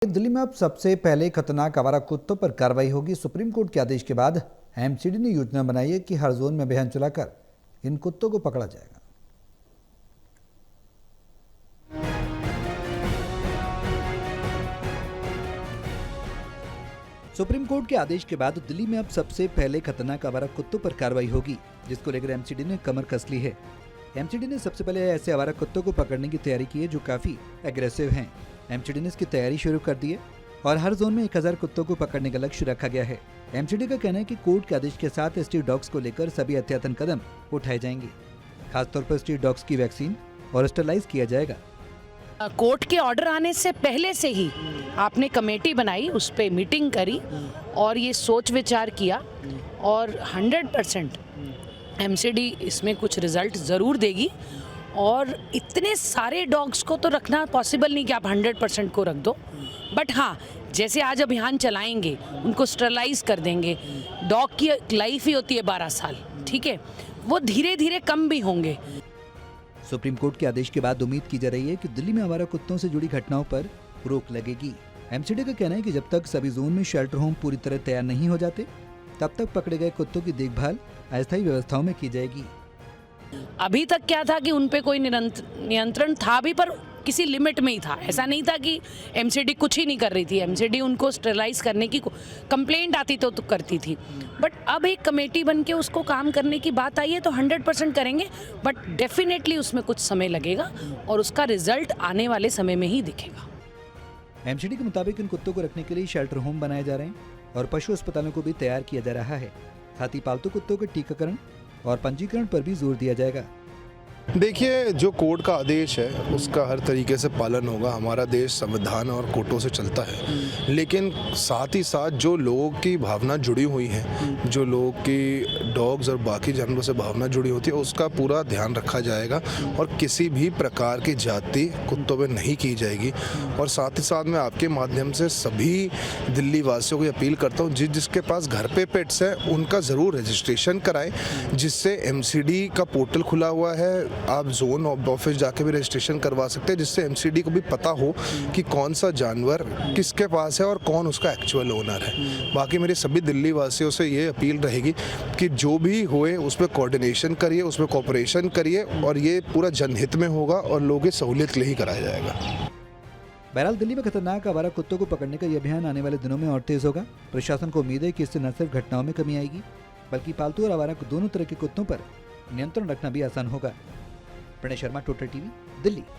दिल्ली में अब सबसे पहले खतरनाक आवारा कुत्तों पर कार्रवाई होगी। सुप्रीम कोर्ट के आदेश के बाद एमसीडी ने योजना बनाई है कि हर जोन में अभियान चलाकर इन कुत्तों को पकड़ा जाएगा। सुप्रीम कोर्ट के आदेश के बाद दिल्ली में अब सबसे पहले खतरनाक आवारा कुत्तों पर कार्रवाई होगी, जिसको लेकर एमसीडी ने कमर कस ली है। एमसीडी ने सबसे पहले ऐसे आवारा कुत्तों को पकड़ने की तैयारी की है जो काफी एग्रेसिव हैं। एमसीडी ने इसकी तैयारी शुरू कर दी है और हर जोन में 1000 कुत्तों को पकड़ने का लक्ष्य रखा गया है। एमसीडी का कहना है कि कोर्ट के आदेश के साथ स्ट्रीट डॉग्स को लेकर सभी एहतियातन कदम उठाए जाएंगे। खासतौर पर स्ट्रीट डॉग्स की वैक्सीन और स्टरलाइज किया जाएगा। कोर्ट के ऑर्डर आने से पहले से ही आपने कमेटी बनाई, उस पर मीटिंग करी और ये सोच विचार किया और 100% एमसीडी इसमें कुछ रिजल्ट ज़रूर देगी। और इतने सारे डॉग्स को तो रखना पॉसिबल नहीं कि आप 100% को रख दो, बट हाँ, जैसे आज अभियान चलाएंगे, उनको स्टरलाइज कर देंगे। डॉग की लाइफ ही होती है 12 साल, ठीक है, वो धीरे धीरे कम भी होंगे। सुप्रीम कोर्ट के आदेश के बाद उम्मीद की जा रही है कि दिल्ली में आवारा कुत्तों से जुड़ी घटनाओं पर रोक लगेगी। एमसीडी का कहना है कि जब तक सभी जोन में शेल्टर होम पूरी तरह तैयार नहीं हो जाते, तब तक पकड़े गए कुत्तों की देखभाल अस्थायी व्यवस्थाओं में की जाएगी। अभी तक क्या था कि उन पे कोई नियंत्रण था भी, पर किसी लिमिट में ही था। ऐसा नहीं था कि एमसीडी कुछ ही नहीं कर रही थी। एमसीडी उनको स्टरलाइज करने की कंप्लेंट आती तो करती थी, बट अब एक कमेटी बन के उसको काम करने की बात आई है तो 100% करेंगे, बट डेफिनेटली उसमें कुछ समय लगेगा और उसका रिजल्ट आने वाले समय में ही दिखेगा। एमसीडी के मुताबिक इन कुत्तों को रखने के लिए शेल्टर होम बनाए जा रहे हैं और पशु अस्पतालों को भी तैयार किया जा रहा है। साथ ही पालतू कुत्तों के टीकाकरण और पंजीकरण पर भी जोर दिया जाएगा। देखिए, जो कोर्ट का आदेश है उसका हर तरीके से पालन होगा। हमारा देश संविधान और कोर्टों से चलता है, लेकिन साथ ही साथ जो लोगों की भावना जुड़ी हुई है, जो लोगों की डॉग्स और बाकी जानवरों से भावना जुड़ी होती है, उसका पूरा ध्यान रखा जाएगा और किसी भी प्रकार की जाति कुत्तों में नहीं की जाएगी। और साथ ही साथ मैं आपके माध्यम से सभी दिल्ली वासियों को अपील करता हूँ, जिसके पास घर पे पेट्स है उनका ज़रूर रजिस्ट्रेशन कराएं, जिससे एमसीडी का पोर्टल खुला हुआ है, आप जोन ऑफिस जाके भी रजिस्ट्रेशन करवा सकते हैं, जिससे एमसीडी को भी पता हो कि कौन सा जानवर किसके पास है और कौन उसका एक्चुअल ओनर है। बाकी मेरे सभी दिल्ली वासियों से ये अपील रहेगी कि जो भी होए उसमें कोऑर्डिनेशन करिए, उसमें कोऑपरेशन करिए और ये पूरा जनहित में होगा और लोगों की सहूलियत के लिए ही कराया जाएगा। बहरहाल दिल्ली में खतरनाक आवारा कुत्तों को पकड़ने का यह अभियान आने वाले दिनों में और तेज होगा। प्रशासन को उम्मीद है कि इससे न सिर्फ घटनाओं में कमी आएगी, बल्कि पालतू और आवारा दोनों तरह के कुत्तों पर नियंत्रण रखना भी आसान होगा। Pranay Sharma, total TV, Delhi.